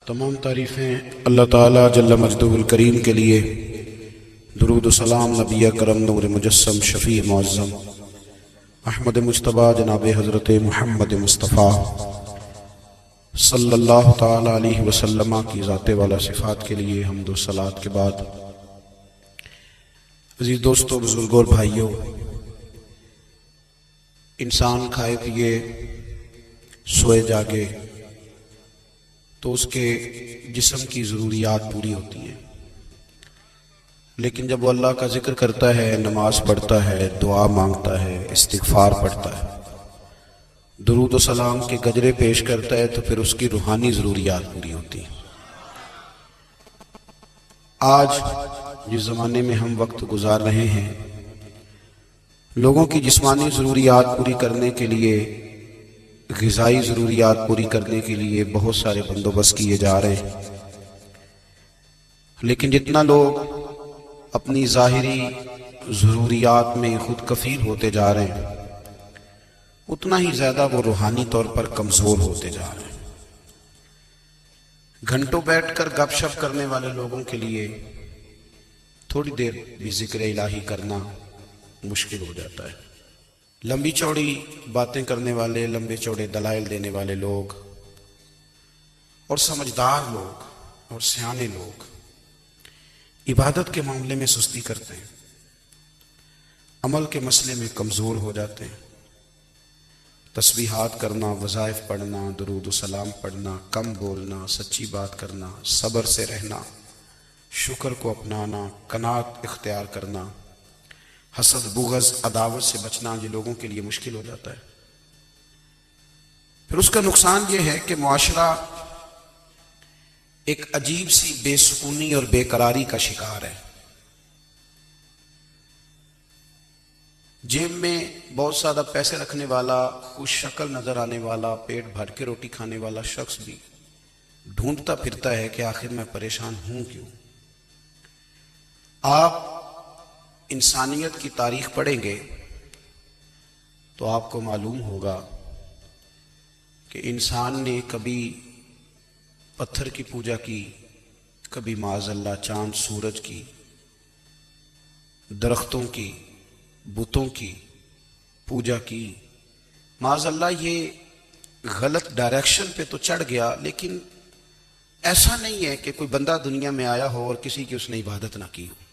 تمام تعریفیں اللہ تعالیٰ جل مجدہ الکریم کے لیے، درود و سلام نبی اکرم نور مجسم شفیع معظم احمد مجتبیٰ جناب حضرت محمد مصطفیٰ صلی اللہ تعالیٰ علیہ وسلم کی ذات والا صفات کے لیے حمد و صلوات کے بعد، عزیز دوستو، بزرگوں اور بھائیوں، انسان کھائے پیے سوئے جاگے تو اس کے جسم کی ضروریات پوری ہوتی ہیں، لیکن جب وہ اللہ کا ذکر کرتا ہے، نماز پڑھتا ہے، دعا مانگتا ہے، استغفار پڑھتا ہے، درود و سلام کے گجرے پیش کرتا ہے، تو پھر اس کی روحانی ضروریات پوری ہوتی ہیں۔ آج جس زمانے میں ہم وقت گزار رہے ہیں، لوگوں کی جسمانی ضروریات پوری کرنے کے لیے، غذائی ضروریات پوری کرنے کے لیے بہت سارے بندوبست کیے جا رہے ہیں، لیکن جتنا لوگ اپنی ظاہری ضروریات میں خود کفیل ہوتے جا رہے ہیں، اتنا ہی زیادہ وہ روحانی طور پر کمزور ہوتے جا رہے ہیں۔ گھنٹوں بیٹھ کر گپ شپ کرنے والے لوگوں کے لیے تھوڑی دیر بھی ذکر الہی کرنا مشکل ہو جاتا ہے۔ لمبی چوڑی باتیں کرنے والے، لمبے چوڑے دلائل دینے والے لوگ اور سمجھدار لوگ اور سیانے لوگ عبادت کے معاملے میں سستی کرتے ہیں، عمل کے مسئلے میں کمزور ہو جاتے ہیں۔ تسبیحات کرنا، وظائف پڑھنا، درود و سلام پڑھنا، کم بولنا، سچی بات کرنا، صبر سے رہنا، شکر کو اپنانا، قناعت اختیار کرنا، حسد، بغض، عداوت سے بچنا، یہ لوگوں کے لیے مشکل ہو جاتا ہے۔ پھر اس کا نقصان یہ ہے کہ معاشرہ ایک عجیب سی بے سکونی اور بے قراری کا شکار ہے۔ جیب میں بہت زیادہ پیسے رکھنے والا، خوش شکل نظر آنے والا، پیٹ بھر کے روٹی کھانے والا شخص بھی ڈھونڈتا پھرتا ہے کہ آخر میں پریشان ہوں کیوں۔ آپ انسانیت کی تاریخ پڑھیں گے تو آپ کو معلوم ہوگا کہ انسان نے کبھی پتھر کی پوجا کی، کبھی معاذ اللہ چاند سورج کی، درختوں کی، بتوں کی پوجا کی۔ معاذ اللہ یہ غلط ڈائریکشن پہ تو چڑھ گیا، لیکن ایسا نہیں ہے کہ کوئی بندہ دنیا میں آیا ہو اور کسی کی اس نے عبادت نہ کی ہو۔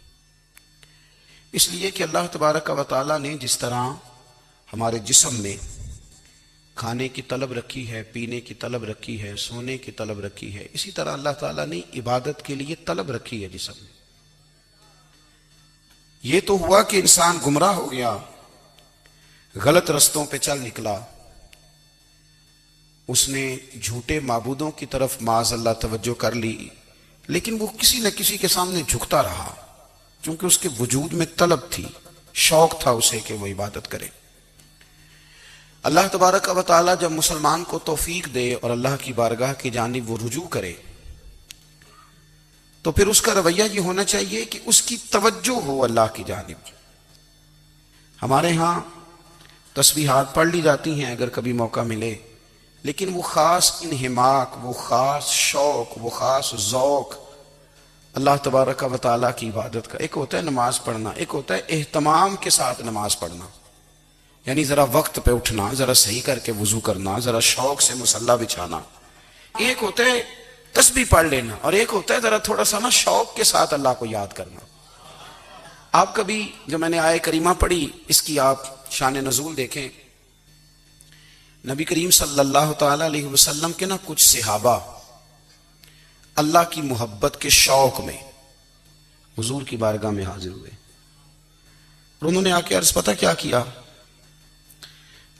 اس لیے کہ اللہ تبارک و تعالیٰ نے جس طرح ہمارے جسم میں کھانے کی طلب رکھی ہے، پینے کی طلب رکھی ہے، سونے کی طلب رکھی ہے، اسی طرح اللہ تعالیٰ نے عبادت کے لیے طلب رکھی ہے جسم میں۔ یہ تو ہوا کہ انسان گمراہ ہو گیا، غلط رستوں پہ چل نکلا، اس نے جھوٹے معبودوں کی طرف معاذ اللہ توجہ کر لی، لیکن وہ کسی نہ کسی کے سامنے جھکتا رہا، چونکہ اس کے وجود میں طلب تھی، شوق تھا اسے کہ وہ عبادت کرے۔ اللہ تبارک و تعالیٰ جب مسلمان کو توفیق دے اور اللہ کی بارگاہ کی جانب وہ رجوع کرے، تو پھر اس کا رویہ یہ ہونا چاہیے کہ اس کی توجہ ہو اللہ کی جانب۔ ہمارے ہاں تسبیحات پڑھ لی جاتی ہیں اگر کبھی موقع ملے، لیکن وہ خاص انہماک، وہ خاص شوق، وہ خاص ذوق اللہ تبارک و تعالیٰ کی عبادت کا، ایک ہوتا ہے نماز پڑھنا، ایک ہوتا ہے اہتمام کے ساتھ نماز پڑھنا، یعنی ذرا وقت پہ اٹھنا، ذرا صحیح کر کے وضو کرنا، ذرا شوق سے مصلی بچھانا۔ ایک ہوتا ہے تسبیح پڑھ لینا، اور ایک ہوتا ہے ذرا تھوڑا سا نا شوق کے ساتھ اللہ کو یاد کرنا۔ آپ کبھی جو میں نے آیہ کریمہ پڑھی، اس کی آپ شان نزول دیکھیں۔ نبی کریم صلی اللہ تعالیٰ علیہ وسلم کے نا کچھ صحابہ اللہ کی محبت کے شوق میں حضور کی بارگاہ میں حاضر ہوئے، اور انہوں نے آ کے عرض پتہ کیا کیا؟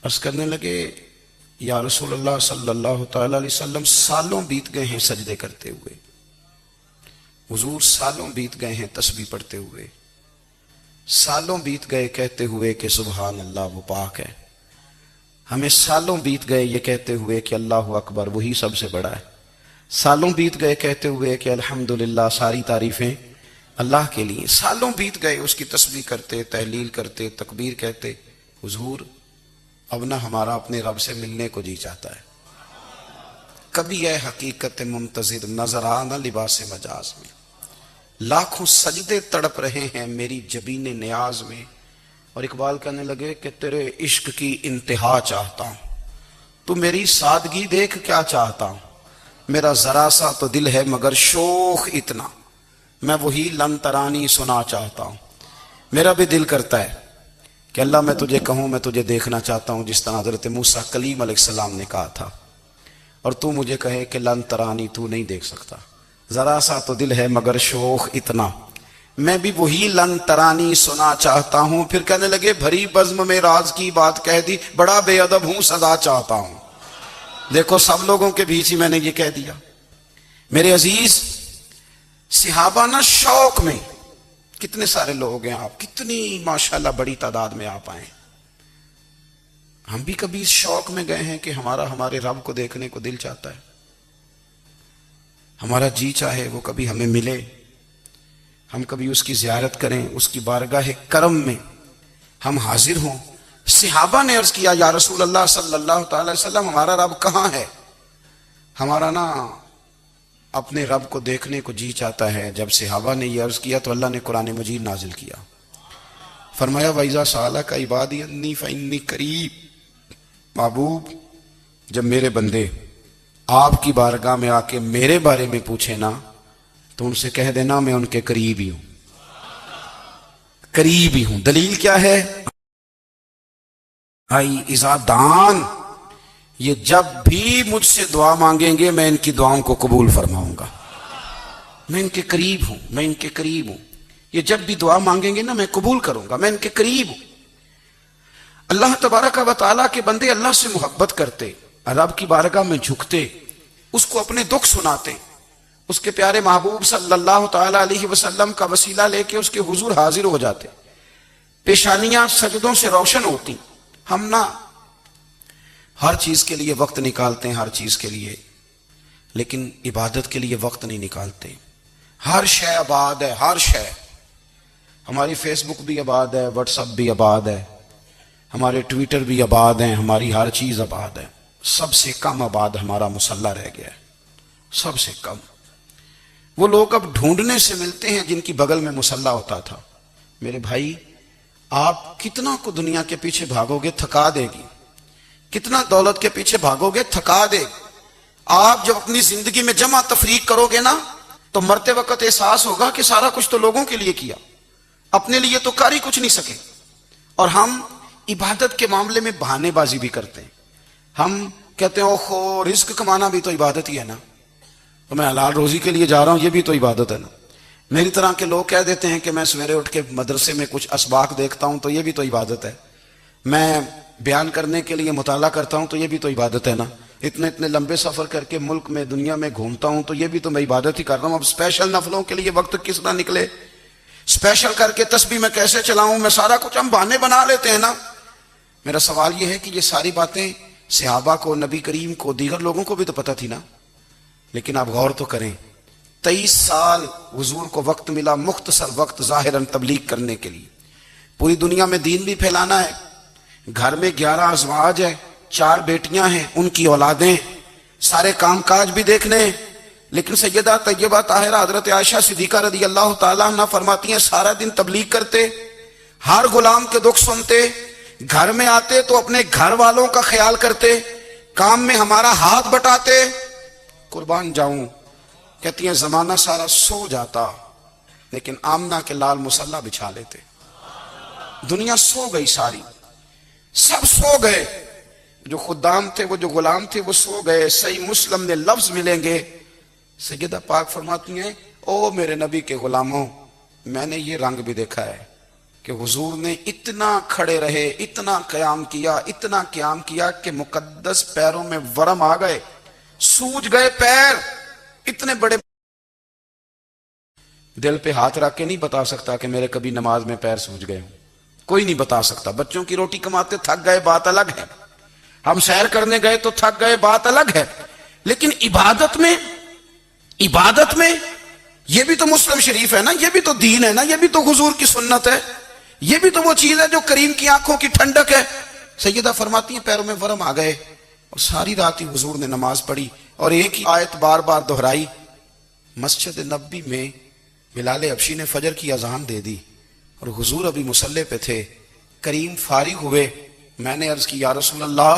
عرض کرنے لگے، یا رسول اللہ صلی اللہ تعالیٰ علیہ وسلم، سالوں بیت گئے ہیں سجدے کرتے ہوئے، حضور سالوں بیت گئے ہیں تسبیح پڑھتے ہوئے، سالوں بیت گئے کہتے ہوئے کہ سبحان اللہ وہ پاک ہے، ہمیں سالوں بیت گئے یہ کہتے ہوئے کہ اللہ اکبر وہی سب سے بڑا ہے، سالوں بیت گئے کہتے ہوئے کہ الحمدللہ ساری تعریفیں اللہ کے لیے، سالوں بیت گئے اس کی تسبیح کرتے، تحلیل کرتے، تکبیر کہتے۔ حضور اب نہ ہمارا اپنے رب سے ملنے کو جی چاہتا ہے، کبھی اے حقیقت منتظر نظر آنا لباس مجاز میں، لاکھوں سجدے تڑپ رہے ہیں میری جبین نیاز میں۔ اور اقبال کہنے لگے کہ تیرے عشق کی انتہا چاہتا ہوں، تو میری سادگی دیکھ کیا چاہتا ہوں، میرا ذرا سا تو دل ہے مگر شوخ اتنا، میں وہی لن ترانی سنا چاہتا ہوں۔ میرا بھی دل کرتا ہے کہ اللہ میں تجھے کہوں میں تجھے دیکھنا چاہتا ہوں، جس طرح حضرت موسیٰ کلیم علیہ السلام نے کہا تھا، اور تو مجھے کہے کہ لن ترانی تو نہیں دیکھ سکتا، ذرا سا تو دل ہے مگر شوخ اتنا، میں بھی وہی لن ترانی سنا چاہتا ہوں۔ پھر کہنے لگے بھری بزم میں راز کی بات کہہ دی، بڑا بے ادب ہوں سزا چاہتا ہوں۔ دیکھو سب لوگوں کے بیچ ہی میں نے یہ کہہ دیا۔ میرے عزیز صحابہ نا شوق میں، کتنے سارے لوگ ہیں آپ، کتنی ماشاءاللہ بڑی تعداد میں آپ آئیں، ہم بھی کبھی اس شوق میں گئے ہیں کہ ہمارے رب کو دیکھنے کو دل چاہتا ہے، ہمارا جی چاہے وہ کبھی ہمیں ملے، ہم کبھی اس کی زیارت کریں، اس کی بارگاہ کرم میں ہم حاضر ہوں۔ صحابہ نے عرض کیا یا رسول اللہ صلی اللہ تعالی وسلم ہمارا رب کہاں ہے؟ ہمارا نا اپنے رب کو دیکھنے کو جی چاہتا ہے۔ جب صحابہ نے یہ عرض کیا تو اللہ نے قرآن مجید نازل کیا، فرمایا وَإِذَا سَأَلَكَ عِبَادِي عَنِّي فَإِنِّي قَرِيبٌ، محبوب جب میرے بندے آپ کی بارگاہ میں آ کے میرے بارے میں پوچھے نا تو ان سے کہہ دینا میں ان کے قریب ہی ہوں، قریب ہی ہوں۔ دلیل کیا ہے؟ آئی اذا دان، یہ جب بھی مجھ سے دعا مانگیں گے میں ان کی دعاؤں کو قبول فرماؤں گا، میں ان کے قریب ہوں، میں ان کے قریب ہوں۔ یہ جب بھی دعا مانگیں گے نا میں قبول کروں گا، میں ان کے قریب ہوں۔ اللہ تبارک و تعالیٰ کے بندے اللہ سے محبت کرتے، رب کی بارگاہ میں جھکتے، اس کو اپنے دکھ سناتے، اس کے پیارے محبوب صلی اللہ تعالیٰ علیہ وسلم کا وسیلہ لے کے اس کے حضور حاضر ہو جاتے، پیشانیاں سجدوں سے روشن ہوتی۔ ہم نا ہر چیز کے لیے وقت نکالتے ہیں، ہر چیز کے لیے، لیکن عبادت کے لیے وقت نہیں نکالتے۔ ہر شے آباد ہے، ہر شے، ہماری فیس بک بھی آباد ہے، واٹس ایپ بھی آباد ہے، ہمارے ٹویٹر بھی آباد ہیں، ہماری ہر چیز آباد ہے۔ سب سے کم آباد ہمارا مصلی رہ گیا ہے، سب سے کم۔ وہ لوگ اب ڈھونڈنے سے ملتے ہیں جن کی بغل میں مصلی ہوتا تھا۔ میرے بھائی آپ کتنا کو دنیا کے پیچھے بھاگو گے تھکا دے گی، کتنا دولت کے پیچھے بھاگو گے تھکا دے گی۔ آپ جب اپنی زندگی میں جمع تفریق کرو گے نا تو مرتے وقت احساس ہوگا کہ سارا کچھ تو لوگوں کے لیے کیا، اپنے لیے تو کر ہی کچھ نہیں سکے۔ اور ہم عبادت کے معاملے میں بہانے بازی بھی کرتے ہیں، ہم کہتے ہیں اوہو رزق کمانا بھی تو عبادت ہی ہے نا، تو میں حلال روزی کے لیے جا رہا ہوں، یہ بھی تو عبادت ہے نا۔ میری طرح کے لوگ کہہ دیتے ہیں کہ میں سویرے اٹھ کے مدرسے میں کچھ اسباق دیکھتا ہوں تو یہ بھی تو عبادت ہے، میں بیان کرنے کے لیے مطالعہ کرتا ہوں تو یہ بھی تو عبادت ہے نا، اتنے لمبے سفر کر کے ملک میں دنیا میں گھومتا ہوں تو یہ بھی تو میں عبادت ہی کر رہا ہوں۔ اب اسپیشل نفلوں کے لیے وقت کس طرح نکلے، اسپیشل کر کے تسبیح میں کیسے چلاؤں، میں سارا کچھ ہم بہانے بنا لیتے ہیں نا۔ میرا سوال یہ ہے کہ یہ ساری باتیں صحابہ کو، نبی کریم کو، دیگر لوگوں کو بھی تو پتہ تھی نا، لیکن آپ غور تو کریں 23 سال حضور کو وقت ملا، مختصر وقت ظاہراً تبلیغ کرنے کے لیے، پوری دنیا میں دین بھی پھیلانا ہے۔ گھر میں 11 ازواج ہیں، 4 بیٹیاں ہیں، ان کی اولادیں، سارے کام کاج بھی دیکھنے ہیں۔ لیکن سیدہ طیبہ طاہرہ حضرت عائشہ صدیقہ رضی اللہ تعالیٰ عنہ فرماتی ہیں سارا دن تبلیغ کرتے، ہر غلام کے دکھ سنتے، گھر میں آتے تو اپنے گھر والوں کا خیال کرتے، کام میں ہمارا ہاتھ بٹاتے۔ قربان جاؤں، کہتی ہیں زمانہ سارا سو جاتا لیکن آمنہ کے لال مصلی بچھا لیتے۔ دنیا سو گئی، ساری سب سو گئے، جو خدام تھے، وہ جو غلام تھے، وہ سو گئے۔ صحیح مسلم میں لفظ ملیں گے، سیدہ پاک فرماتی ہیں او میرے نبی کے غلاموں، میں نے یہ رنگ بھی دیکھا ہے کہ حضور نے اتنا کھڑے رہے، اتنا قیام کیا، اتنا قیام کیا کہ مقدس پیروں میں ورم آ گئے، سوج گئے پیر، اتنے بڑے۔ دل پہ ہاتھ رکھ کے نہیں بتا سکتا کہ میرے کبھی نماز میں پیر سوج گئے ہوں، کوئی نہیں بتا سکتا۔ بچوں کی روٹی کماتے تھک گئے بات الگ ہے، ہم سیر کرنے گئے تو تھک گئے بات الگ ہے، لیکن عبادت میں یہ بھی تو مسلم شریف ہے نا، یہ بھی تو دین ہے نا، یہ بھی تو حضور کی سنت ہے، یہ بھی تو وہ چیز ہے جو کریم کی آنکھوں کی ٹھنڈک ہے۔ سیدہ فرماتی ہیں پیروں میں ورم آ گئے، اور ساری رات ہی حضور نے نماز پڑھی اور ایک ہی آیت بار بار دہرائی. مسجد نبوی میں بلال حبشی نے فجر کی اذان دے دی اور حضور ابھی مصلی پہ تھے. کریم فارغ ہوئے. میں نے عرض کی یا رسول اللہ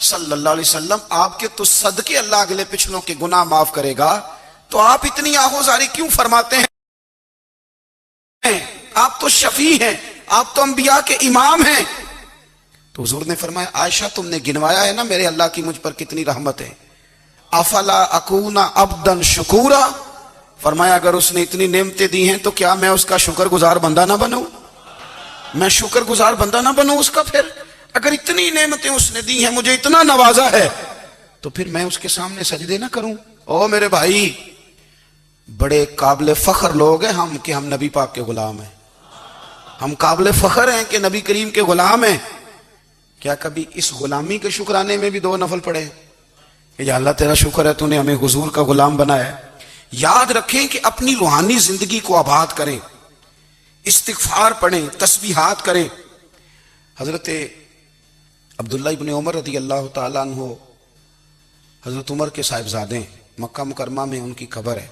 صلی اللہ علیہ وسلم آپ کے تو صدقے اللہ اگلے پچھلوں کے گناہ معاف کرے گا, تو آپ اتنی آہوزاری کیوں فرماتے ہیں؟ آپ تو شفیع ہیں, آپ تو انبیاء کے امام ہیں. تو حضور نے فرمایا عائشہ تم نے گنوایا ہے نا میرے اللہ کی مجھ پر کتنی رحمت ہے. افلا اکون عبدا شکورا, فرمایا اگر اس نے اتنی نعمتیں دی ہیں تو کیا میں اس کا شکر گزار بندہ نہ بنوں؟ میں شکر گزار بندہ نہ بنوں اس کا؟ پھر اگر اتنی نعمتیں اس نے دی ہیں, مجھے اتنا نوازا ہے, تو پھر میں اس کے سامنے سجدے نہ کروں؟ او میرے بھائی, بڑے قابل فخر لوگ ہیں ہم کہ ہم نبی پاک کے غلام ہیں. ہم قابل فخر ہیں کہ نبی کریم کے غلام ہیں. کیا کبھی اس غلامی کے شکرانے میں بھی 2 نفل پڑے کہ یا اللہ تیرا شکر ہے تو نے ہمیں حضور کا غلام بنایا ہے؟ یاد رکھیں کہ اپنی روحانی زندگی کو آباد کریں, استغفار پڑھیں, تسبیحات کریں. حضرت عبداللہ ابن عمر رضی اللہ تعالیٰ عنہ حضرت عمر کے صاحبزادے, مکہ مکرمہ میں ان کی قبر ہے.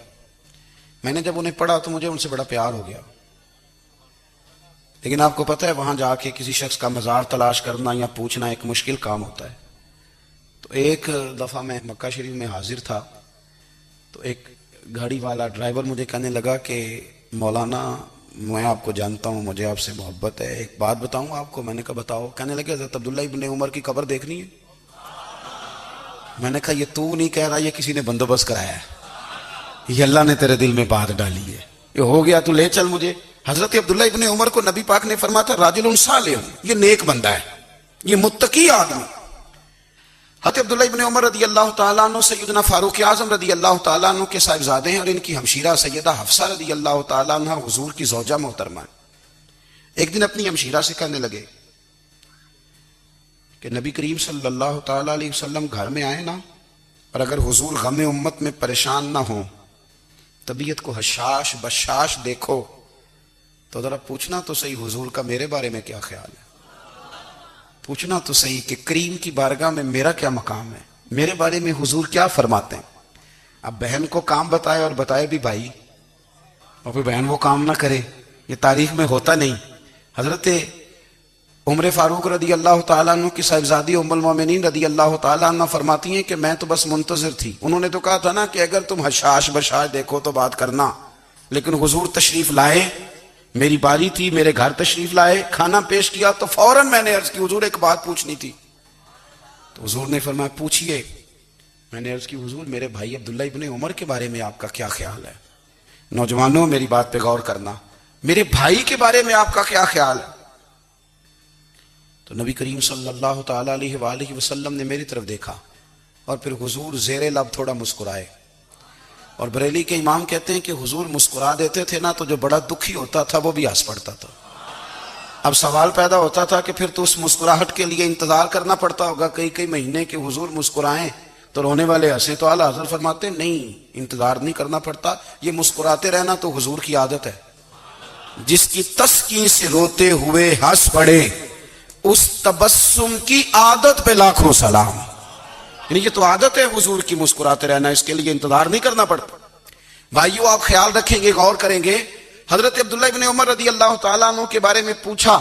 میں نے جب انہیں پڑھا تو مجھے ان سے بڑا پیار ہو گیا. لیکن آپ کو پتہ ہے وہاں جا کے کسی شخص کا مزار تلاش کرنا یا پوچھنا ایک مشکل کام ہوتا ہے. تو ایک دفعہ میں مکہ شریف میں حاضر تھا, تو ایک گاڑی والا ڈرائیور مجھے کہنے لگا کہ مولانا میں آپ کو جانتا ہوں, مجھے آپ سے محبت ہے, ایک بات بتاؤں آپ کو. میں نے کہا بتاؤ. کہنے لگے حضرت عبداللہ ابن عمر کی قبر دیکھنی ہے. میں نے کہا یہ تو نہیں کہہ رہا, یہ کسی نے بندوبست کرایا ہے, یہ اللہ نے تیرے دل میں بات ڈالی ہے, یہ ہو گیا تو لے چل مجھے. حضرت عبداللہ ابن عمر کو نبی پاک نے فرمایا تھا راجل صالح, یہ نیک بندہ ہے, یہ متقی آدمی. حضرت عبداللہ ابن عمر رضی اللہ تعالیٰ عنہ سیدنا فاروق اعظم رضی اللہ تعالیٰ عنہ کے صاحبزادے ہیں, اور ان کی ہمشیرہ سیدہ حفصہ رضی اللہ تعالیٰ عنہ حضور کی زوجہ محترمہ. ایک دن اپنی ہمشیرہ سے کہنے لگے کہ نبی کریم صلی اللہ تعالیٰ علیہ وسلم گھر میں آئے نا, اور اگر حضور غم امت میں پریشان نہ ہوں, طبیعت کو حشاش بشاش دیکھو, تو ذرا پوچھنا تو صحیح حضور کا میرے بارے میں کیا خیال ہے. پوچھنا تو صحیح کہ کریم کی بارگاہ میں میرا کیا مقام ہے, میرے بارے میں حضور کیا فرماتے ہیں. اب بہن کو کام بتائے اور بتائے بھی بھائی, اور پھر بہن وہ کام نہ کرے, یہ تاریخ میں ہوتا نہیں. حضرت عمر فاروق رضی اللہ تعالیٰ عنہ کی صاحبزادی ام المومنین رضی اللہ تعالیٰ عنہ فرماتی ہیں کہ میں تو بس منتظر تھی. انہوں نے تو کہا تھا نا کہ اگر تم حشاش بشاش دیکھو تو بات کرنا, لیکن حضور تشریف لائے, میری باری تھی, میرے گھر تشریف لائے, کھانا پیش کیا, تو فوراً میں نے عرض کی حضور ایک بات پوچھنی تھی. تو حضور نے فرمایا پوچھئے. میں نے عرض کی حضور میرے بھائی عبداللہ ابن عمر کے بارے میں آپ کا کیا خیال ہے؟ نوجوانوں میری بات پہ غور کرنا, میرے بھائی کے بارے میں آپ کا کیا خیال ہے؟ تو نبی کریم صلی اللہ تعالیٰ علیہ وآلہ وسلم نے میری طرف دیکھا, اور پھر حضور زیر لب تھوڑا مسکرائے. اور بریلی کے امام کہتے ہیں کہ حضور مسکرا دیتے تھے نا, تو جو بڑا دکھی ہوتا تھا وہ بھی ہنس پڑتا تھا. اب سوال پیدا ہوتا تھا کہ پھر تو اس مسکراہٹ کے لیے انتظار کرنا پڑتا ہوگا کئی مہینے کہ حضور مسکرائیں تو رونے والے ہنسے. تو اعلیٰ حضرت فرماتے نہیں, انتظار نہیں کرنا پڑتا, یہ مسکراتے رہنا تو حضور کی عادت ہے. جس کی تسکین سے روتے ہوئے ہنس پڑے, اس تبسم کی عادت پہ لاکھوں سلام. یعنی یہ تو عادت ہے حضور کی مسکراتے رہنا, اس کے لیے انتظار نہیں کرنا پڑتا. بھائیو آپ خیال رکھیں گے, غور کریں گے. حضرت عبداللہ ابن عمر رضی اللہ تعالیٰ عنہ کے بارے میں پوچھا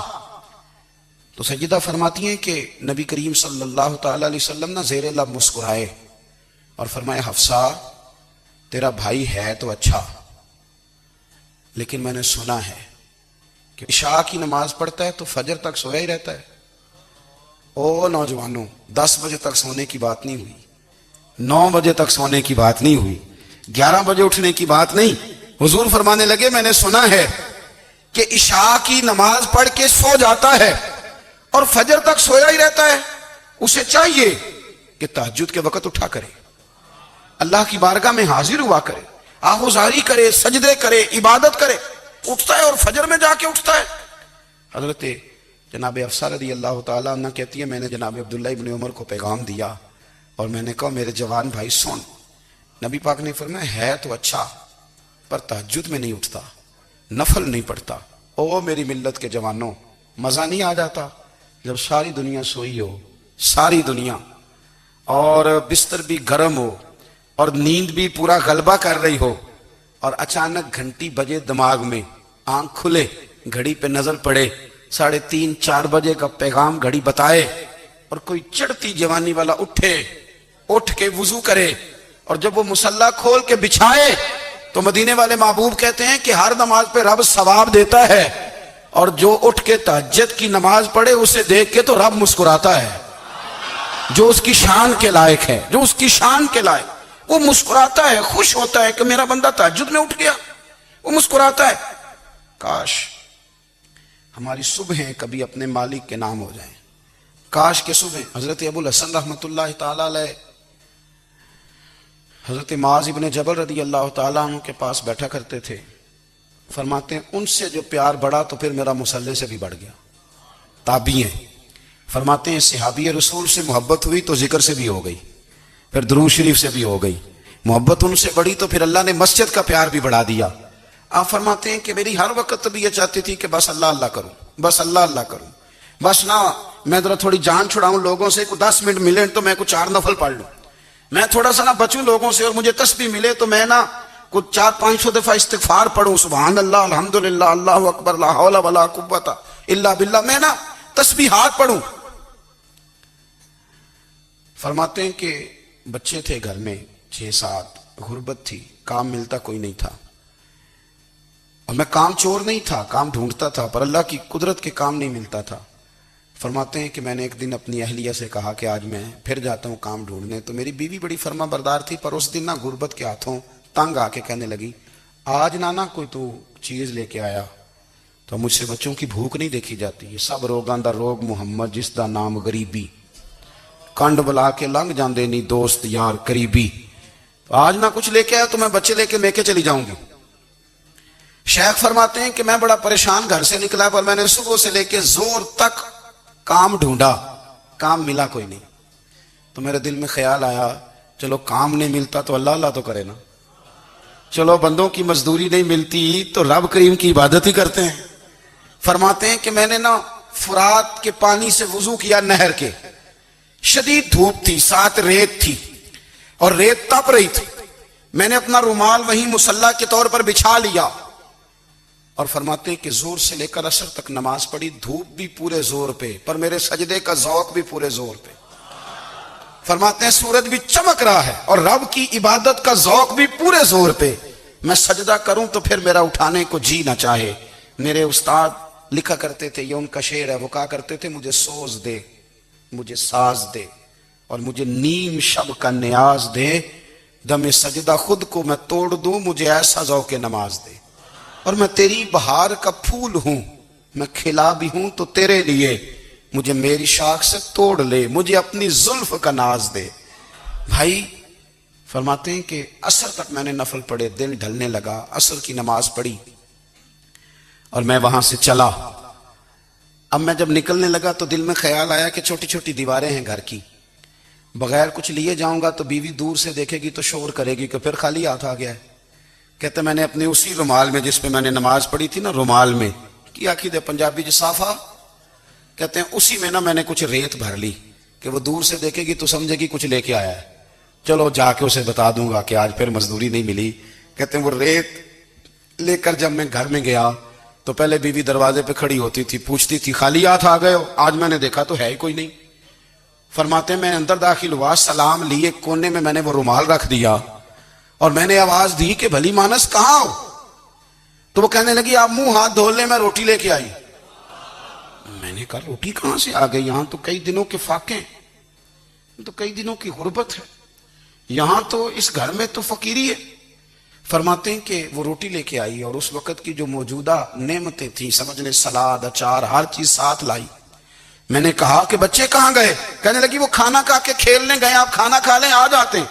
تو سیدہ فرماتی ہیں کہ نبی کریم صلی اللہ تعالیٰ علیہ وسلم نہ زیر لب مسکرائے اور فرمایا حفصہ تیرا بھائی ہے تو اچھا, لیکن میں نے سنا ہے کہ عشاء کی نماز پڑھتا ہے تو فجر تک سویا ہی رہتا ہے. او نوجوانوں, 10 بجے تک سونے کی بات نہیں ہوئی, 9 بجے تک سونے کی بات نہیں ہوئی, 11 بجے اٹھنے کی بات نہیں. حضور فرمانے لگے میں نے سنا ہے کہ عشاء کی نماز پڑھ کے سو جاتا ہے اور فجر تک سویا ہی رہتا ہے. اسے چاہیے کہ تہجد کے وقت اٹھا کرے, اللہ کی بارگاہ میں حاضر ہوا کرے, آہوزاری کرے, سجدے کرے, عبادت کرے. اٹھتا ہے اور فجر میں جا کے اٹھتا ہے. حضرت جناب حفصہ رضی اللہ تعالیٰ عنہ کہتی ہے میں نے جناب عبداللہ ابن عمر کو پیغام دیا اور میں نے کہا میرے جوان بھائی سن. نبی پاک نے فرمایا ہے تو اچھا پر تہجد میں نہیں اٹھتا, نفل نہیں پڑھتا. او میری ملت کے جوانوں, مزہ نہیں آ جاتا جب ساری دنیا سوئی ہو, ساری دنیا, اور بستر بھی گرم ہو اور نیند بھی پورا غلبہ کر رہی ہو اور اچانک گھنٹی بجے دماغ میں، آنکھ کھلے، گھڑی پہ نظر پڑے، 3:30 4 بجے کا پیغام گھڑی بتائے، اور کوئی چڑھتی جوانی والا اٹھ کے وضو کرے، اور جب وہ مصلی کھول کے بچھائے تو مدینے والے محبوب کہتے ہیں کہ ہر نماز پہ رب ثواب دیتا ہے، اور جو اٹھ کے تہجد کی نماز پڑھے اسے دیکھ کے تو رب مسکراتا ہے، جو اس کی شان کے لائق ہے، جو اس کی شان کے لائق، وہ مسکراتا ہے، خوش ہوتا ہے کہ میرا بندہ تہجد میں اٹھ گیا، وہ مسکراتا ہے۔ کاش ہماری صبحیں کبھی اپنے مالک کے نام ہو جائیں، کاش کے صبح۔ حضرت ابو الحسن رحمۃ اللہ تعالی علیہ حضرت معاذ ابن جبل رضی اللہ تعالیٰ عنہ کے پاس بیٹھا کرتے تھے، فرماتے ہیں ان سے جو پیار بڑھا تو پھر میرا مصلی سے بھی بڑھ گیا۔ تابعی ہیں، فرماتے ہیں صحابی رسول سے محبت ہوئی تو ذکر سے بھی ہو گئی، پھر درود شریف سے بھی ہو گئی، محبت ان سے بڑھی تو پھر اللہ نے مسجد کا پیار بھی بڑھا دیا۔ آپ فرماتے ہیں کہ میری ہر وقت طبیعت چاہتی تھی کہ بس اللہ اللہ کروں، بس اللہ اللہ کروں، بس نہ میں ذرا تھوڑی جان چھڑاؤں لوگوں سے، 10 منٹ ملے تو میں کچھ 4 نفل پڑھ لوں، میں تھوڑا سا نہ بچوں لوگوں سے، اور مجھے تسبیح ملے تو میں نہ کچھ 400-500 دفعہ استغفار پڑھوں، سبحان اللہ، الحمدللہ، اللہ اکبر، لا حول ولا قوت الا باللہ، میں نہ تسبیحات پڑھوں۔ فرماتے ہیں کہ بچے تھے گھر میں 6-7، غربت تھی، کام ملتا کوئی نہیں تھا، اور میں کام چور نہیں تھا، کام ڈھونڈتا تھا، پر اللہ کی قدرت کے کام نہیں ملتا تھا۔ فرماتے ہیں کہ میں نے ایک دن اپنی اہلیہ سے کہا کہ آج میں پھر جاتا ہوں کام ڈھونڈنے، تو میری بیوی بڑی فرما بردار تھی، پر اس دن نہ غربت کے ہاتھوں تنگ آ کے کہنے لگی آج نہ کوئی تو چیز لے کے آیا، تو مجھ سے بچوں کی بھوک نہیں دیکھی جاتی، یہ سب روگاں دا روگ محمد جس دا نام غریبی، کنڈ بلا کے لنگ جاندے نہیں دوست یار قریبی، آج نہ کچھ لے کے آیا تو میں بچے لے کے میکے چلی جاؤں گی۔ شیخ فرماتے ہیں کہ میں بڑا پریشان گھر سے نکلا، پر میں نے صبح سے لے کے زور تک کام ڈھونڈا، کام ملا کوئی نہیں، تو میرے دل میں خیال آیا چلو کام نہیں ملتا تو اللہ اللہ تو کرے نا، چلو بندوں کی مزدوری نہیں ملتی تو رب کریم کی عبادت ہی کرتے ہیں۔ فرماتے ہیں کہ میں نے نا فرات کے پانی سے وضو کیا، نہر کے، شدید دھوپ تھی، ساتھ ریت تھی اور ریت تپ رہی تھی، میں نے اپنا رومال وہیں مصلی کے طور پر بچھا لیا، اور فرماتے ہیں کہ زور سے لے کر عصر تک نماز پڑھی، دھوپ بھی پورے زور پہ، پر میرے سجدے کا ذوق بھی پورے زور پہ۔ فرماتے ہیں سورج بھی چمک رہا ہے اور رب کی عبادت کا ذوق بھی پورے زور پہ، میں سجدہ کروں تو پھر میرا اٹھانے کو جی نہ چاہے۔ میرے استاد لکھا کرتے تھے، یہ ان کا شعر ہے، وہ کہا کرتے تھے مجھے سوز دے، مجھے ساز دے، اور مجھے نیم شب کا نیاز دے، دم سجدہ خود کو میں توڑ دوں، مجھے ایسا ذوق نماز دے، اور میں تیری بہار کا پھول ہوں، میں کھلا بھی ہوں تو تیرے لیے، مجھے میری شاخ سے توڑ لے، مجھے اپنی زلف کا ناز دے۔ بھائی فرماتے ہیں کہ عصر تک میں نے نفل پڑھے، دل ڈھلنے لگا، عصر کی نماز پڑھی اور میں وہاں سے چلا۔ اب میں جب نکلنے لگا تو دل میں خیال آیا کہ چھوٹی چھوٹی دیواریں ہیں گھر کی، بغیر کچھ لیے جاؤں گا تو بیوی دور سے دیکھے گی تو شور کرے گی کہ پھر خالی ہاتھ آ گیا ہے۔ کہتے میں نے اپنے اسی رومال میں جس پہ میں نے نماز پڑھی تھی نا، رومال میں کی آخی دے پنجابی جسافہ کہتے ہیں، اسی میں نا میں نے کچھ ریت بھر لی کہ وہ دور سے دیکھے گی تو سمجھے گی کچھ لے کے آیا ہے، چلو جا کے اسے بتا دوں گا کہ آج پھر مزدوری نہیں ملی۔ کہتے ہیں وہ ریت لے کر جب میں گھر میں گیا تو پہلے بیوی دروازے پہ کھڑی ہوتی تھی، پوچھتی تھی خالی ہاتھ آ گئے ہو؟ آج میں نے دیکھا تو ہے ہی کوئی نہیں۔ فرماتے ہیں میں اندر داخل ہوا، سلام لیے، کونے میں نے وہ رومال رکھ دیا اور میں نے آواز دی کہ بھلی مانس کہاں ہو؟ تو وہ کہنے لگی آپ منہ ہاتھ دھو لیں، میں روٹی لے کے آئی۔ میں نے کہا روٹی کہاں سے آ گئی؟ یہاں تو کئی دنوں کے فاقے، تو کئی دنوں کی غربت ہے، یہاں تو اس گھر میں تو فقیری ہے۔ فرماتے ہیں کہ وہ روٹی لے کے آئی اور اس وقت کی جو موجودہ نعمتیں تھیں، سمجھ لیں سلاد، اچار، ہر چیز ساتھ لائی۔ میں نے کہا کہ بچے کہاں گئے؟ کہنے لگی وہ کھانا کھا کے کھیلنے گئے، آپ کھانا کھا لیں آ جاتے ہیں۔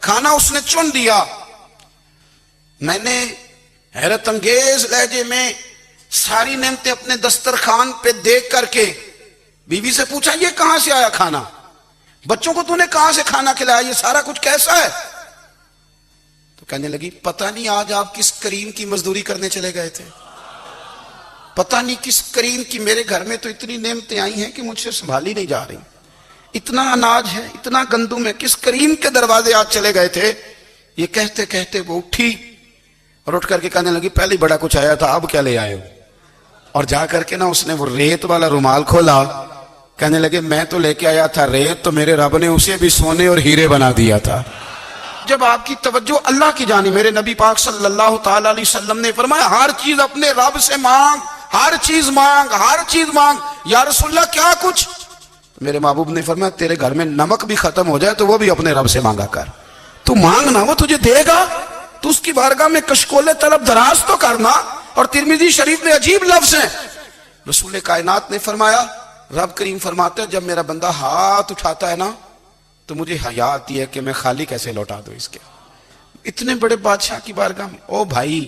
کھانا اس نے چن دیا۔ میں نے حیرت انگیز لہجے میں ساری نعمتیں اپنے دسترخوان پہ دیکھ کر کے بیوی سے پوچھا یہ کہاں سے آیا کھانا؟ بچوں کو تو نے کہاں سے کھانا کھلایا؟ یہ سارا کچھ کیسا ہے؟ تو کہنے لگی پتہ نہیں آج آپ کس کریم کی مزدوری کرنے چلے گئے تھے، پتہ نہیں کس کریم کی، میرے گھر میں تو اتنی نعمتیں آئی ہیں کہ مجھ سے سنبھالی نہیں جا رہی۔ اتنا اناج ہے، اتنا گندم ہے، کس کریم کے دروازے آج چلے گئے تھے؟ یہ کہتے کہتے وہ اٹھی اور اٹھ کر کے کہنے لگی پہلے ہی بڑا کچھ آیا تھا، اب کیا لے آئے ہو؟ اور جا کر کے نا اس نے وہ ریت والا رومال کھولا، کہنے لگے میں تو لے کے آیا تھا ریت، تو میرے رب نے اسے بھی سونے اور ہیرے بنا دیا تھا۔ جب آپ کی توجہ اللہ کی جانب، میرے نبی پاک صلی اللہ تعالی علیہ وسلم نے فرمایا ہر چیز اپنے رب سے مانگ، ہر چیز مانگ، ہر چیز مانگ۔ یا رسول اللہ کیا کچھ؟ میرے محبوب نے فرمایا تیرے گھر میں نمک بھی ختم ہو جائے تو وہ بھی اپنے رب سے مانگا کر، تو مانگنا وہ تجھے دے گا، تو اس کی بارگاہ میں کشکول طلب دراز تو کرنا۔ اور ترمذی شریف میں عجیب لفظ ہیں، رسول کائنات نے فرمایا، رب کریم فرماتے ہیں جب میرا بندہ ہاتھ اٹھاتا ہے نا تو مجھے حیا آتی ہے کہ میں خالی کیسے لوٹا دوں اس کے۔ اتنے بڑے بادشاہ کی بارگاہ میں، او بھائی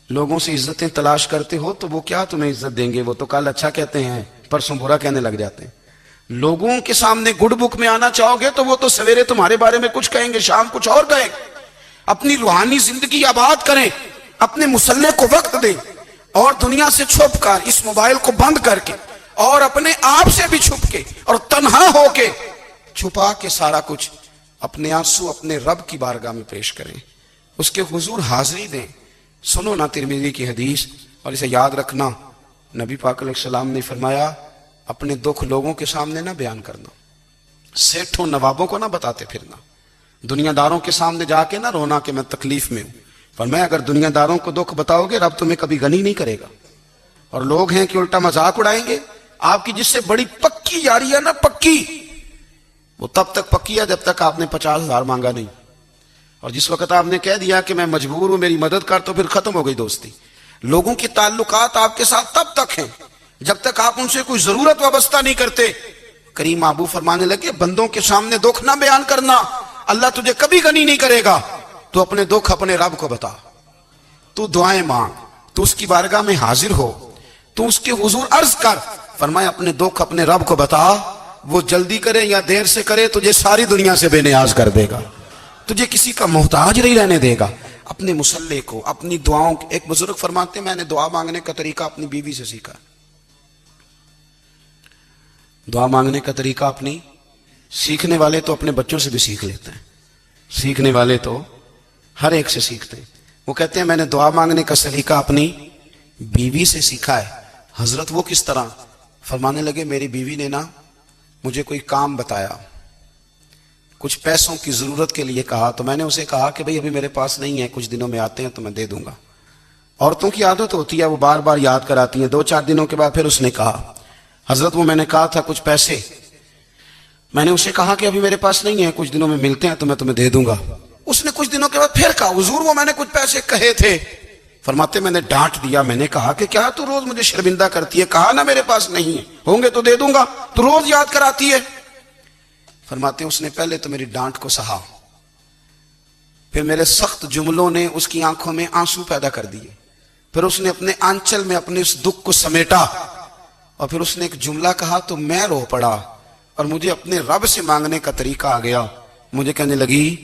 لوگوں سے عزتیں تلاش کرتے ہو تو وہ کیا تمہیں عزت دیں گے؟ وہ تو کل اچھا کہتے ہیں پرسوں برا کہنے لگ جاتے ہیں۔ لوگوں کے سامنے گڈ بک میں آنا چاہو گے تو وہ تو سویرے تمہارے بارے میں کچھ کہیں گے، شام کچھ اور کہیں گے۔ اپنی روحانی زندگی آباد کریں، اپنے مسلح کو وقت دیں، اور دنیا سے چھپ کر اس موبائل کو بند کر کے اور اپنے آپ سے بھی چھپ کے اور تنہا ہو کے چھپا کے سارا کچھ اپنے آنسو اپنے رب کی بارگاہ میں پیش کریں، اس کے حضور حاضری دیں۔ سنو نا ترمذی کی حدیث، اور اسے یاد رکھنا، نبی پاک علیہ السلام نے فرمایا اپنے دکھ لوگوں کے سامنے نہ بیان کرنا، سیٹھوں نوابوں کو نہ بتاتے پھرنا، دنیا داروں کے سامنے جا کے نہ رونا کہ میں تکلیف میں ہوں۔ فرمایا اگر دنیا داروں کو دکھ بتاؤ گے رب تمہیں کبھی غنی نہیں کرے گا، اور لوگ ہیں کہ الٹا مذاق اڑائیں گے۔ آپ کی جس سے بڑی پکی یاری ہے نا، پکی، وہ تب تک پکی ہے جب تک آپ نے 50,000 مانگا نہیں، اور جس وقت آپ نے کہہ دیا کہ میں مجبور ہوں میری مدد کر تو پھر ختم ہو گئی دوستی۔ لوگوں کے تعلقات آپ کے ساتھ تب تک ہیں جب تک آپ ان سے کوئی ضرورت وابستہ نہیں کرتے۔ کریم محبوب فرمانے لگے بندوں کے سامنے دکھ نہ بیان کرنا، اللہ تجھے کبھی غنی نہیں کرے گا۔ تو اپنے دکھ اپنے رب کو بتا، تو دعائیں مانگ، تو اس کی بارگاہ میں حاضر ہو، تو اس کے حضور عرض کر۔ فرمایا اپنے دکھ اپنے رب کو بتا، وہ جلدی کرے یا دیر سے کرے تجھے ساری دنیا سے بے نیاز کر دے گا، تجھے کسی کا محتاج نہیں رہنے دے گا۔ اپنے مسلح کو، اپنی دعاؤں، ایک بزرگ فرماتے ہیں میں نے دعا مانگنے کا طریقہ اپنی بیوی سے سیکھا۔ دعا مانگنے کا طریقہ اپنی، سیکھنے والے تو اپنے بچوں سے بھی سیکھ لیتے ہیں، سیکھنے والے تو ہر ایک سے سیکھتے ہیں۔ وہ کہتے ہیں میں نے دعا مانگنے کا سلیقہ اپنی بیوی سے سیکھا ہے۔ حضرت وہ کس طرح؟ فرمانے لگے میری بیوی نے نا مجھے کوئی کام بتایا، کچھ پیسوں کی ضرورت کے لیے کہا، تو میں نے اسے کہا کہ بھئی ابھی میرے پاس نہیں ہے، کچھ دنوں میں آتے ہیں تو میں دے دوں گا۔ عورتوں کی عادت ہوتی ہے وہ بار بار یاد کراتی ہیں، 2-4 دنوں کے بعد پھر اس نے کہا حضرت وہ میں نے کہا تھا کچھ پیسے، میں نے اسے کہا کہ ابھی میرے پاس نہیں ہے، کچھ دنوں میں ملتے ہیں تو میں تمہیں دے دوں گا۔ اس نے کچھ دنوں کے بعد پھر کہا حضور وہ میں نے کچھ پیسے کہے تھے۔ فرماتے میں نے ڈانٹ دیا، میں نے کہا کہ کیا تو روز مجھے شرمندہ کرتی ہے، کہا نا میرے پاس نہیں ہے، ہوں گے تو دے دوں گا، تو روز یاد کراتی ہے۔ فرماتے اس نے پہلے تو میری ڈانٹ کو سہا، پھر میرے سخت جملوں نے اس کی آنکھوں میں آنسو پیدا کر دیے، پھر اس نے اپنے آنچل میں اپنے اس دکھ کو سمیٹا، اور پھر اس نے ایک جملہ کہا تو میں رو پڑا، اور مجھے اپنے رب سے مانگنے کا طریقہ آ گیا۔ مجھے کہنے لگی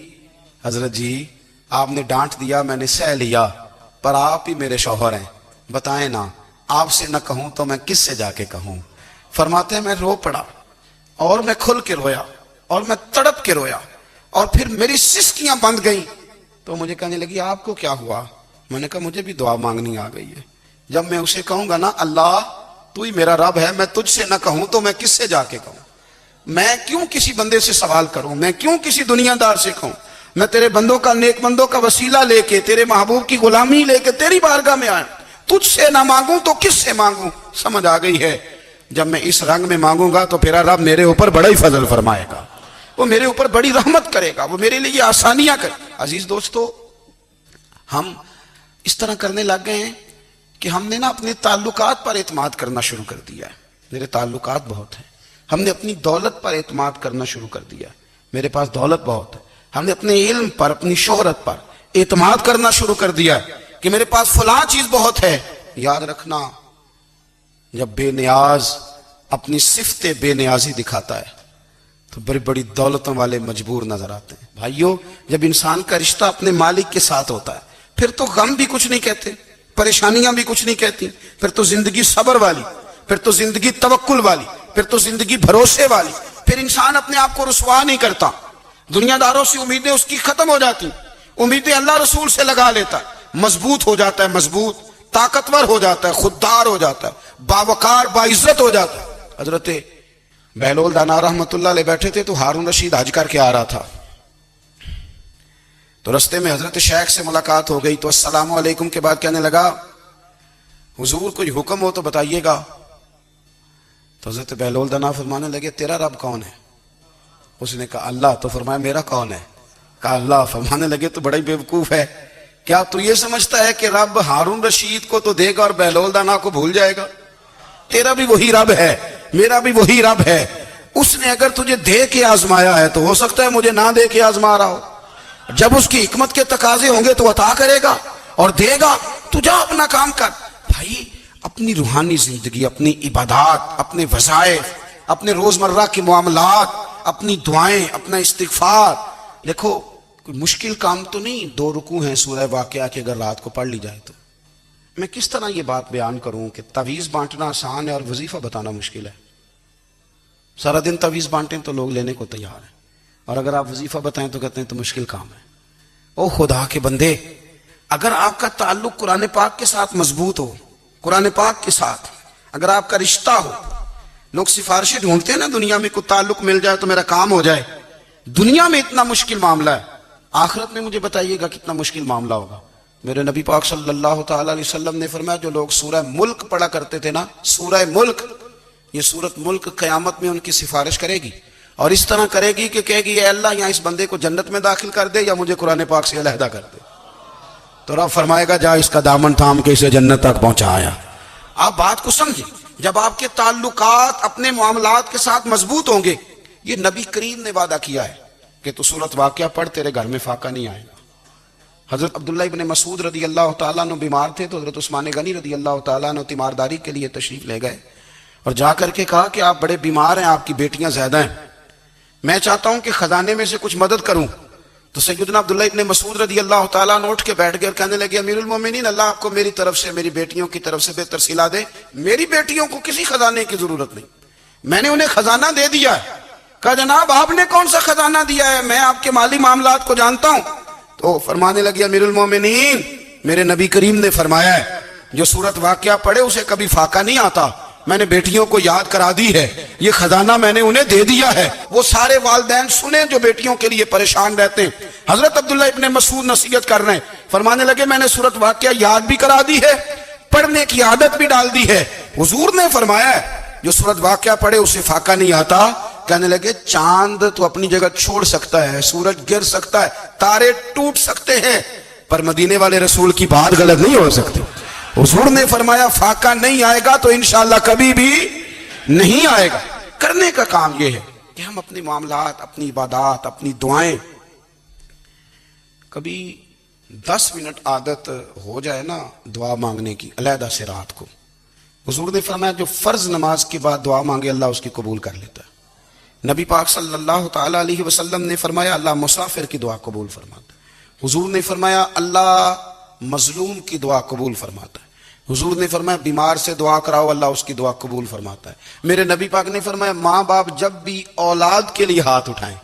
حضرت جی آپ نے ڈانٹ دیا، میں نے سہ لیا، پر آپ ہی میرے شوہر ہیں، بتائیں نا آپ سے نہ کہوں تو میں کس سے جا کے کہوں۔ فرماتے ہیں میں رو پڑا، اور میں کھل کے رویا، اور میں تڑپ کے رویا، اور پھر میری سسکیاں بند گئیں۔ تو مجھے کہنے لگی آپ کو کیا ہوا؟ میں نے کہا مجھے بھی دعا مانگنی آ گئی ہے، جب میں اسے کہوں گا نا اللہ تو ہی میرا رب ہے، میں تجھ سے نہ کہوں تو میں کس سے جا کے کہوں؟ میں کیوں کسی بندے سے سوال کروں؟ میں کیوں کسی دنیا دار سے کہوں؟ میں تیرے بندوں کا، نیک بندوں کا وسیلہ لے کے، تیرے محبوب کی غلامی لے کے تیری بارگاہ میں آیا، تجھ سے نہ مانگوں تو کس سے مانگوں؟ سمجھ آ گئی ہے جب میں اس رنگ میں مانگوں گا تو پھر رب میرے اوپر بڑا ہی فضل فرمائے گا، وہ میرے اوپر بڑی رحمت کرے گا، وہ میرے لیے آسانیاں کرے۔ عزیز دوستو ہم اس طرح کرنے لگ گئے ہیں کہ ہم نے نا اپنے تعلقات پر اعتماد کرنا شروع کر دیا ہے۔ میرے تعلقات بہت ہیں، ہم نے اپنی دولت پر اعتماد کرنا شروع کر دیا ہے، میرے پاس دولت بہت ہے، ہم نے اپنے علم پر، اپنی شہرت پر اعتماد کرنا شروع کر دیا ہے کہ میرے پاس فلاں چیز بہت ہے۔ یاد رکھنا جب بے نیاز اپنی صفت بے نیازی دکھاتا ہے تو بڑی بڑی دولتوں والے مجبور نظر آتے ہیں۔ بھائیو جب انسان کا رشتہ اپنے مالک کے ساتھ ہوتا ہے پھر تو غم بھی کچھ نہیں کہتے، پریشانیاں بھی کچھ نہیں کہتی، پھر تو زندگی صبر والی، پھر تو زندگی توکل والی، پھر تو زندگی بھروسے والی، پھر انسان اپنے آپ کو رسوا نہیں کرتا، دنیا داروں سے امیدیں اس کی ختم ہو جاتی، امیدیں اللہ رسول سے لگا لیتا، مضبوط ہو جاتا ہے، مضبوط طاقتور ہو جاتا ہے، خوددار ہو جاتا ہے، باوقار باعزت ہو جاتا ہے۔ حضرت بہلول دانا رحمت اللہ علیہ بیٹھے تھے تو ہارون رشید حج کر کے آ رہا تھا، تو رستے میں حضرت شیخ سے ملاقات ہو گئی، تو السلام علیکم کے بعد کہنے لگا حضور کوئی حکم ہو تو بتائیے گا۔ تو حضرت بہلول دانا فرمانے لگے تیرا رب کون ہے؟ اس نے کہا اللہ۔ تو فرمایا میرا کون ہے؟ کہا اللہ۔ فرمانے لگے تو بڑا ہی بیوقوف ہے، کیا تو یہ سمجھتا ہے کہ رب ہارون رشید کو تو دے گا اور بہلول دانا کو بھول جائے گا؟ تیرا بھی وہی رب ہے، میرا بھی وہی رب ہے، اس نے اگر تجھے دے کے آزمایا ہے تو ہو سکتا ہے مجھے نہ دے کے آزما رہا ہو، جب اس کی حکمت کے تقاضے ہوں گے تو عطا کرے گا اور دے گا، تو جا اپنا کام کر۔ بھائی اپنی روحانی زندگی، اپنی عبادات، اپنے وظائف، اپنے روزمرہ کے معاملات، اپنی دعائیں، اپنا استغفار، دیکھو کوئی مشکل کام تو نہیں، 2 رکوع ہیں سورہ واقعہ کے اگر رات کو پڑھ لی جائے تو۔ میں کس طرح یہ بات بیان کروں کہ تعویذ بانٹنا آسان ہے اور وظیفہ بتانا مشکل ہے؟ سارا دن تعویذ بانٹیں تو لوگ لینے کو تیار ہیں، اور اگر آپ وظیفہ بتائیں تو کہتے ہیں تو مشکل کام ہے۔ او خدا کے بندے، اگر آپ کا تعلق قرآن پاک کے ساتھ مضبوط ہو، قرآن پاک کے ساتھ اگر آپ کا رشتہ ہو، لوگ سفارشیں ڈھونڈتے ہیں نا دنیا میں، کوئی تعلق مل جائے تو میرا کام ہو جائے، دنیا میں اتنا مشکل معاملہ ہے، آخرت میں مجھے بتائیے گا کتنا مشکل معاملہ ہوگا۔ میرے نبی پاک صلی اللہ تعالی علیہ وسلم نے فرمایا جو لوگ سورہ ملک پڑھا کرتے تھے نا، سورہ ملک، یہ سورت ملک قیامت میں ان کی سفارش کرے گی، اور اس طرح کرے گی کہ کہے گی اے اللہ یہاں اس بندے کو جنت میں داخل کر دے یا مجھے قرآن پاک سے علیحدہ کر دے، تو رب فرمائے گا جا اس کا دامن تھام کے اسے جنت تک پہنچایا۔ آپ بات کو سمجھیں، جب آپ کے تعلقات اپنے معاملات کے ساتھ مضبوط ہوں گے، یہ نبی کریم نے وعدہ کیا ہے کہ تو سورت واقعہ پڑھ تیرے گھر میں فاقہ نہیں آئے گا۔ حضرت عبداللہ ابن مسعود رضی اللہ تعالیٰ عنہ بیمار تھے تو حضرت عثمان غنی رضی اللہ تعالیٰ عنہ تیمارداری کے لیے تشریف لے گئے اور جا کر کے کہا کہ آپ بڑے بیمار ہیں، آپ کی بیٹیاں زیادہ ہیں، میں چاہتا ہوں کہ خزانے میں سے کچھ مدد کروں۔ تو سیدنا عبداللہ ابن مسعود رضی اللہ تعالیٰ عنہ اٹھ کے بیٹھ گئے اور کہنے لگے امیر المومنین، اللہ آپ کو میری طرف سے، میری بیٹیوں کی طرف سے بہتر صلہ دے، میری بیٹیوں کو کسی خزانے کی ضرورت نہیں، میں نے انہیں خزانہ دے دیا ہے۔ کہا جناب آپ نے کون سا خزانہ دیا ہے، میں آپ کے مالی معاملات کو جانتا ہوں۔ تو فرمانے لگے امیر المومنین، میرے نبی کریم نے فرمایا ہے جو سورت واقعہ پڑھے اسے کبھی فاقہ نہیں آتا، میں نے بیٹیوں کو یاد کرا دی ہے، یہ خزانہ میں نے انہیں دے دیا ہے۔ وہ سارے والدین سنیں جو بیٹیوں کے لیے پریشان رہتے ہیں۔ حضرت عبداللہ ابن مسعود نصیحت کر رہے ہیں، فرمانے لگے میں نے سورت واقعہ یاد بھی کرا دی ہے، پڑھنے کی عادت بھی ڈال دی ہے۔ حضور نے فرمایا ہے جو سورت واقعہ پڑھے اسے فاقہ نہیں آتا۔ کہنے لگے چاند تو اپنی جگہ چھوڑ سکتا ہے، سورج گر سکتا ہے، تارے ٹوٹ سکتے ہیں، پر مدینے والے رسول کی بات غلط نہیں ہو سکتی۔ حضور نے فرمایا فاقہ نہیں آئے گا تو انشاءاللہ کبھی بھی نہیں آئے گا۔ کرنے کا کام یہ ہے کہ ہم اپنے معاملات، اپنی عبادات، اپنی دعائیں، کبھی 10 منٹ عادت ہو جائے نا دعا مانگنے کی علیحدہ سے رات کو۔ حضور نے فرمایا جو فرض نماز کے بعد دعا مانگے اللہ اس کی قبول کر لیتا ہے۔ نبی پاک صلی اللہ تعالی علیہ وسلم نے فرمایا اللہ مسافر کی دعا قبول فرماتا ہے۔ حضور نے فرمایا اللہ مظلوم کی دعا قبول فرماتا ہے۔ حضور نے فرمایا بیمار سے دعا کراؤ اللہ اس کی دعا قبول فرماتا ہے۔ میرے نبی پاک نے فرمایا ماں باپ جب بھی اولاد کے لیے ہاتھ اٹھائیں،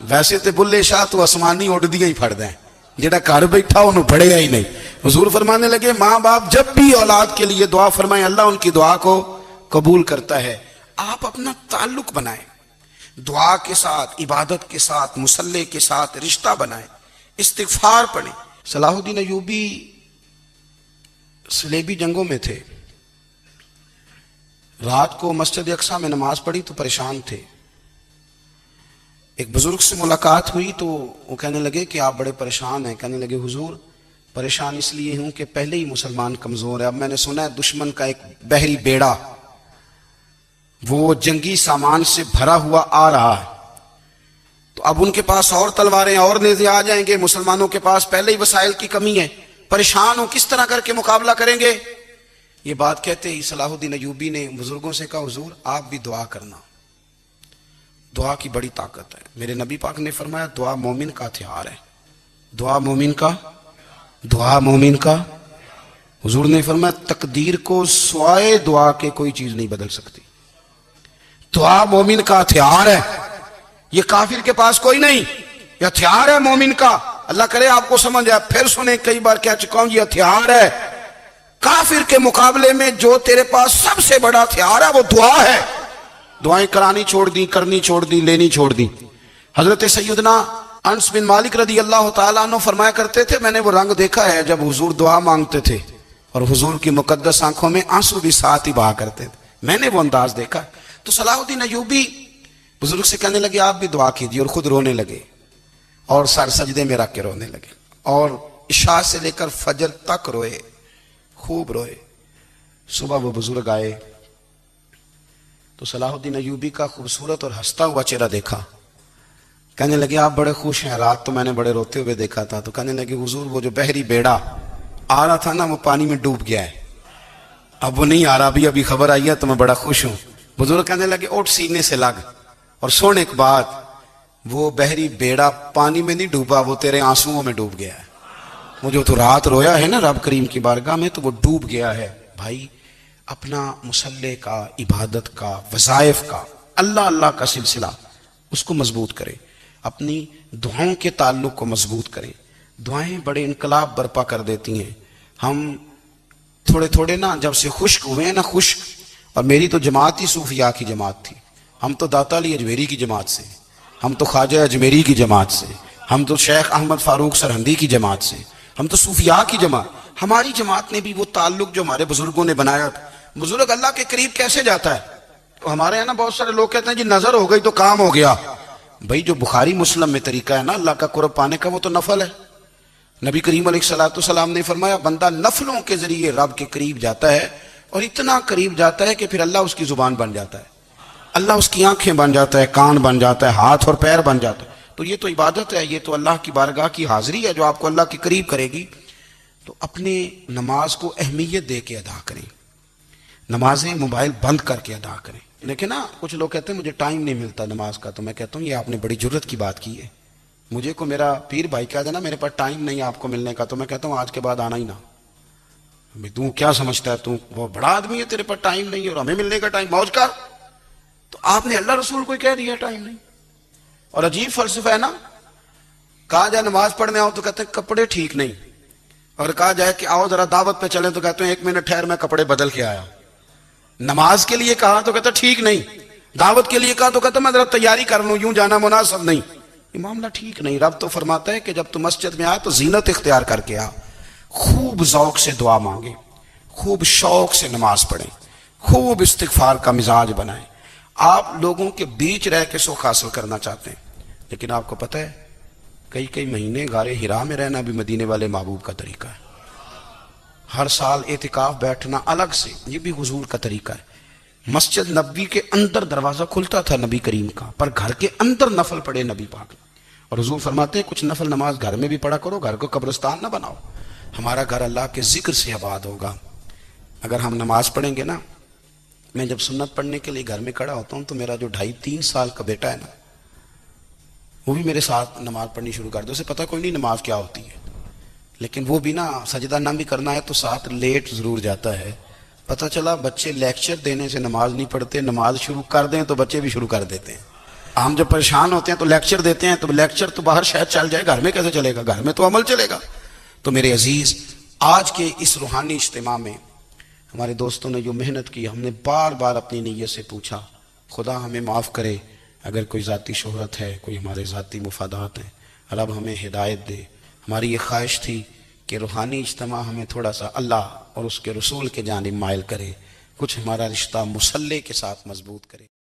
ویسے تے بلے شاہ تو آسمانی اڑ دیاں ہی پھڑ دیں، جڑا گھر بیٹھا انہوں پڑھے ہی نہیں۔ حضور فرمانے لگے ماں باپ جب بھی اولاد کے لیے دعا فرمائیں اللہ ان کی دعا کو قبول کرتا ہے۔ آپ اپنا تعلق بنائیں، دعا کے ساتھ، عبادت کے ساتھ، مصلی کے ساتھ رشتہ بنائیں، استغفار پڑھیں۔ صلاح الدین ایوبی صلیبی جنگوں میں تھے، رات کو مسجد اقصی میں نماز پڑھی تو پریشان تھے۔ ایک بزرگ سے ملاقات ہوئی تو وہ کہنے لگے کہ آپ بڑے پریشان ہیں۔ کہنے لگے حضور پریشان اس لیے ہوں کہ پہلے ہی مسلمان کمزور ہے، اب میں نے سنا ہے دشمن کا ایک بحری بیڑا وہ جنگی سامان سے بھرا ہوا آ رہا ہے، تو اب ان کے پاس اور تلواریں اور نیزے آ جائیں گے، مسلمانوں کے پاس پہلے ہی وسائل کی کمی ہے، پریشان ہوں کس طرح کر کے مقابلہ کریں گے۔ یہ بات کہتے ہی صلاح الدین ایوبی نے بزرگوں سے کہا حضور آپ بھی دعا کرنا، دعا کی بڑی طاقت ہے۔ میرے نبی پاک نے فرمایا دعا مومن کا ہتھیار ہے، دعا مومن کا، دعا مومن کا۔ حضور نے فرمایا تقدیر کو سوائے دعا کے کوئی چیز نہیں بدل سکتی، دعا مومن کا ہتھیار ہے، یہ کافر کے پاس کوئی نہیں، یہ ہتھیار ہے مومن کا۔ اللہ کرے آپ کو سمجھ آئے، پھر سنیں، کئی بار کہہ چکا ہوں، یہ ہتھیار ہے۔ کافر کے مقابلے میں جو تیرے پاس سب سے بڑا ہتھیار ہے وہ دعا ہے۔ دعائیں کرانی چھوڑ دی، کرنی چھوڑ دی، لینی چھوڑ دی۔ حضرت سیدنا انس بن مالک رضی اللہ تعالیٰ عنہ فرمایا کرتے تھے، میں نے وہ رنگ دیکھا ہے جب حضور دعا مانگتے تھے اور حضور کی مقدس آنکھوں میں آنسو بھی ساتھ ہی بہا کرتے تھے، میں نے وہ انداز دیکھا۔ تو صلاح الدین ایوبی بزرگ سے کہنے لگے آپ بھی دعا کیجیے، اور خود رونے لگے اور سر سجدے میں رکھ کے رونے لگے، اور عشاء سے لے کر فجر تک روئے، خوب روئے۔ صبح وہ بزرگ آئے تو صلاح الدین ایوبی کا خوبصورت اور ہنستا ہوا چہرہ دیکھا، کہنے لگے آپ بڑے خوش ہیں، رات تو میں نے بڑے روتے ہوئے دیکھا تھا۔ تو کہنے لگے حضور وہ جو بحری بیڑا آ رہا تھا نا وہ پانی میں ڈوب گیا ہے، اب وہ نہیں آ رہا، ابھی خبر آئی ہے تو میں بڑا خوش ہوں۔ بزرگ کہنے لگے اٹھ سینے سے لگ، اور سونے کے بعد وہ بحری بیڑا پانی میں نہیں ڈوبا، وہ تیرے آنسوؤں میں ڈوب گیا ہے۔ وہ جو تو رات رویا ہے نا رب کریم کی بارگاہ میں، تو وہ ڈوب گیا ہے۔ بھائی اپنا مصلے کا، عبادت کا، وظائف کا، اللہ اللہ کا سلسلہ اس کو مضبوط کرے، اپنی دعاؤں کے تعلق کو مضبوط کرے۔ دعائیں بڑے انقلاب برپا کر دیتی ہیں۔ ہم تھوڑے تھوڑے نا جب سے خشک ہوئے ہیں نا، خشک، اور میری تو جماعت ہی صوفیاء کی جماعت تھی، ہم تو داتا علی اجمیری کی جماعت سے، ہم تو خواجہ اجمیری کی جماعت سے، ہم تو شیخ احمد فاروق سرہندی کی جماعت سے، ہم تو صوفیاء کی جماعت۔ ہماری جماعت نے بھی وہ تعلق جو ہمارے بزرگوں نے بنایا تھا۔ بزرگ اللہ کے قریب کیسے جاتا ہے؟ تو ہمارے یہاں نا بہت سارے لوگ کہتے ہیں جی نظر ہو گئی تو کام ہو گیا۔ بھائی جو بخاری مسلم میں طریقہ ہے نا اللہ کا قرب پانے کا، وہ تو نفل ہے۔ نبی کریم علیہ السلام نے فرمایا بندہ نفلوں کے ذریعے رب کے قریب جاتا ہے، اور اتنا قریب جاتا ہے کہ پھر اللہ اس کی زبان بن جاتا ہے، اللہ اس کی آنکھیں بن جاتا ہے، کان بن جاتا ہے، ہاتھ اور پیر بن جاتا ہے۔ تو یہ تو عبادت ہے، یہ تو اللہ کی بارگاہ کی حاضری ہے جو آپ کو اللہ کے قریب کرے گی۔ تو اپنے نماز کو اہمیت دے کے ادا کریں، نمازیں موبائل بند کر کے ادا کریں۔ لیکن نا کچھ لوگ کہتے ہیں مجھے ٹائم نہیں ملتا نماز کا، تو میں کہتا ہوں یہ آپ نے بڑی جرت کی بات کی ہے۔ مجھے کو میرا پیر بھائی کہہ دینا میرے پاس ٹائم نہیں آپ کو ملنے کا، تو میں کہتا ہوں آج کے بعد آنا ہی نہ۔ تو کیا سمجھتا ہے، تو وہ بڑا آدمی ہے، تیرے پاس ٹائم نہیں ہے اور ہمیں ملنے کا ٹائم، موج کر۔ تو آپ نے اللہ رسول کو کہہ دیا ٹائم نہیں۔ اور عجیب فلسفہ ہے نا، کہا جائے نماز پڑھنے آؤ تو کہتے ہیں کپڑے ٹھیک نہیں، اور کہا جائے کہ آؤ ذرا دعوت پہ چلیں تو کہتے ہیں 1 منٹ ٹھہر میں کپڑے بدل کے آیا۔ نماز کے لیے کہا تو کہتا ٹھیک نہیں، دعوت کے لیے کہا تو کہتا میں ذرا تیاری کر لوں، یوں جانا مناسب نہیں۔ یہ معاملہ ٹھیک نہیں۔ رب تو فرماتا ہے کہ جب تم مسجد میں آئے تو زینت اختیار کر کے آ، خوب ذوق سے دعا مانگے، خوب شوق سے نماز پڑھیں، خوب استغفار کا مزاج بنائیں۔ آپ لوگوں کے بیچ رہ کے سکھ حاصل کرنا چاہتے ہیں، لیکن آپ کو پتہ ہے کئی مہینے غار حرا میں رہنا بھی مدینے والے محبوب کا طریقہ ہے۔ ہر سال اعتکاف بیٹھنا الگ سے، یہ بھی حضور کا طریقہ ہے۔ مسجد نبوی کے اندر دروازہ کھلتا تھا نبی کریم کا، پر گھر کے اندر نفل پڑھے نبی پاک، اور حضور فرماتے ہیں کچھ نفل نماز گھر میں بھی پڑھا کرو، گھر کو قبرستان نہ بناؤ۔ ہمارا گھر اللہ کے ذکر سے آباد ہوگا۔ اگر ہم نماز پڑھیں گے نا، میں جب سنت پڑھنے کے لیے گھر میں کھڑا ہوتا ہوں تو میرا جو 2.5-3 سال کا بیٹا ہے نا، وہ بھی میرے ساتھ نماز پڑھنی شروع کر دے۔ اسے پتہ کوئی نہیں نماز کیا ہوتی ہے، لیکن وہ بھی نا سجدہ نہ بھی کرنا ہے تو ساتھ لیٹ ضرور جاتا ہے۔ پتہ چلا بچے لیکچر دینے سے نماز نہیں پڑھتے، نماز شروع کر دیں تو بچے بھی شروع کر دیتے ہیں۔ ہم جب پریشان ہوتے ہیں تو لیکچر دیتے ہیں، تو لیکچر تو باہر شاید چل جائے، گھر میں کیسے چلے گا؟ گھر میں تو عمل چلے گا۔ تو میرے عزیز، آج کے اس روحانی اجتماع میں ہمارے دوستوں نے جو محنت کی، ہم نے بار بار اپنی نیت سے پوچھا، خدا ہمیں معاف کرے اگر کوئی ذاتی شہرت ہے، کوئی ہمارے ذاتی مفادات ہیں، رب ہمیں ہدایت دے۔ ہماری یہ خواہش تھی کہ روحانی اجتماع ہمیں تھوڑا سا اللہ اور اس کے رسول کے جانب مائل کرے، کچھ ہمارا رشتہ مصلی کے ساتھ مضبوط کرے۔